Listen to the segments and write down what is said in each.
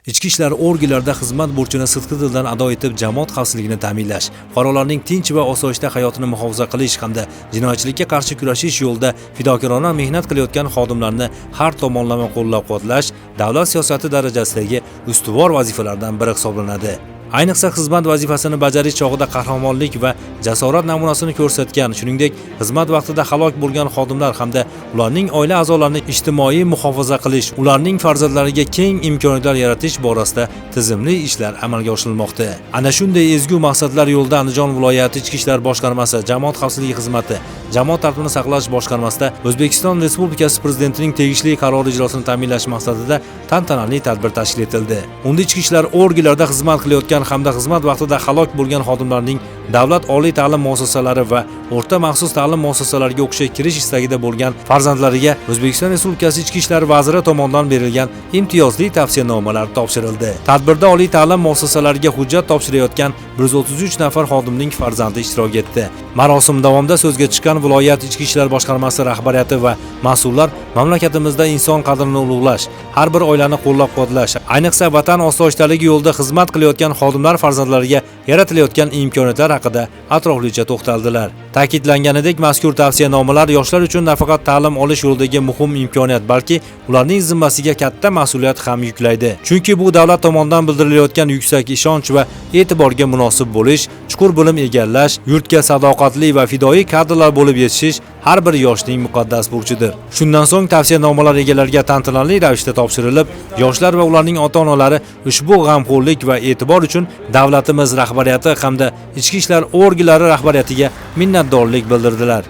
Ichki ishlar organlarida xizmat burchini sidqi dildan ado etib, jamoat xavfsizligini ta'minlash, fuqarolarning tinch va osoyishta hayotini muhofaza qilish hamda jinoyatchilikka qarshi kurashish yo'lida fidokorona mehnat qilayotgan xodimlarni har tomonlama qo'llab-quvvatlash davlat siyosati darajasidagi ustuvor vazifalardan biri hisoblanadi. Ayniqsa xizmat vazifasini bajarish chog'ida qahramonlik va jasorat namunasini ko'rsatgan, shuningdek, xizmat vaqtida halok bo'lgan xodimlar hamda ularning oila a'zolarini ijtimoiy muhofaza qilish, ularning farzandlariga keng imkoniyatlar yaratish borasida tizimli ishlar amalga oshirilmoqda. Ana shunday ezgu maqsadlar yo'lida Andijon viloyati Ichki ishlar boshqarmasi, Jamoat xavfsizligi xizmati, Jamoat tartibini saqlash boshqarmasida O'zbekiston Respublikasi Prezidentining tegishli qarori ijrosini ta'minlash maqsadida tantanali tadbir tashkil etildi. Unda ichki ishlar organlarida xizmat qilayotgan hamda xizmat vaqtida halok bo'lgan xodimlarning davlat oliy ta'lim muassasalari va o'rta maxsus ta'lim muassasalariga o'qishga kirish istagida bo'lgan farzandlariga O'zbekiston Respublikasi Ichki ishlar vaziri tomonidan berilgan imtiyozli tavsiyanomalar topshirildi. Tadbirda oliy ta'lim muassasalariga hujjat topshirayotgan 133 nafar xodimning farzandi ishtirok etdi. Marosim davomida so'zga chiqqan viloyat Ichki ishlar boshqarmasi rahbariyati va mas'ullar mamlakatimizda inson qadrini ulug'lash, har bir oilani qo'llab-quvvatlash, ayniqsa vatan osoyishtaligi yo'lida xizmat qilayotgan xodimlar farzandlariga yaratilayotgan imkoniyatlar haqida atroflicha to'xtaldilar. Ta'kidlanganidek, mazkur tavsiyanomalar yoshlar uchun nafaqat ta'lim olish yo'lidagi muhim imkoniyat, balki ularning zimmasiga katta mas'uliyat ham yuklaydi. Chunki bu davlat tomonidan bildirilayotgan yuksak ishonch va e'tiborga munosib bo'lish, chuqur bilim egallash, yurtga sadoqatli va fidoyi kadrlar bo'lib yetishish har bir yoshning muqaddas burchidir. Shundan so'ng tavsiyanomalar egalariga tantanali ravishda topshirilib, yoshlar va ularning ota-onalari ushbu g'amxo'rlik va e'tibor uchun davlatimiz rahbariyati hamda ichki ishlar organlari rahbariyatiga minnatdorlik bildirdilar.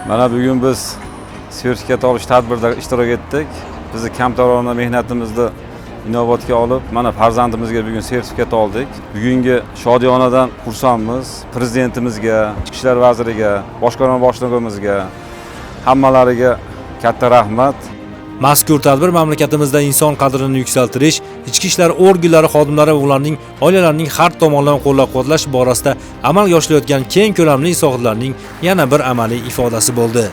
Mana bugun biz sertifikat olish tadbirida ishtirok etdik. Bizni kamtarona mehnatimizni inobatga olib, mana farzandimizga bugun sertifikat oldik. Bugungi shodiyonadan xursandmiz. Prezidentimizga, Ichki ishlar vaziriga, boshqarma boshlig'imizga, hammalariga katta rahmat. Mazkur tadbir mamlakatimizda inson qadrini yuksaltirish, ichki ishlar organlari xodimlari va ularning oilalarining har tomonlama qo'llab-quvvatlash borasida amalga oshirilayotgan keng ko'lamli islohotlarning yana bir amaliy ifodasi bo'ldi.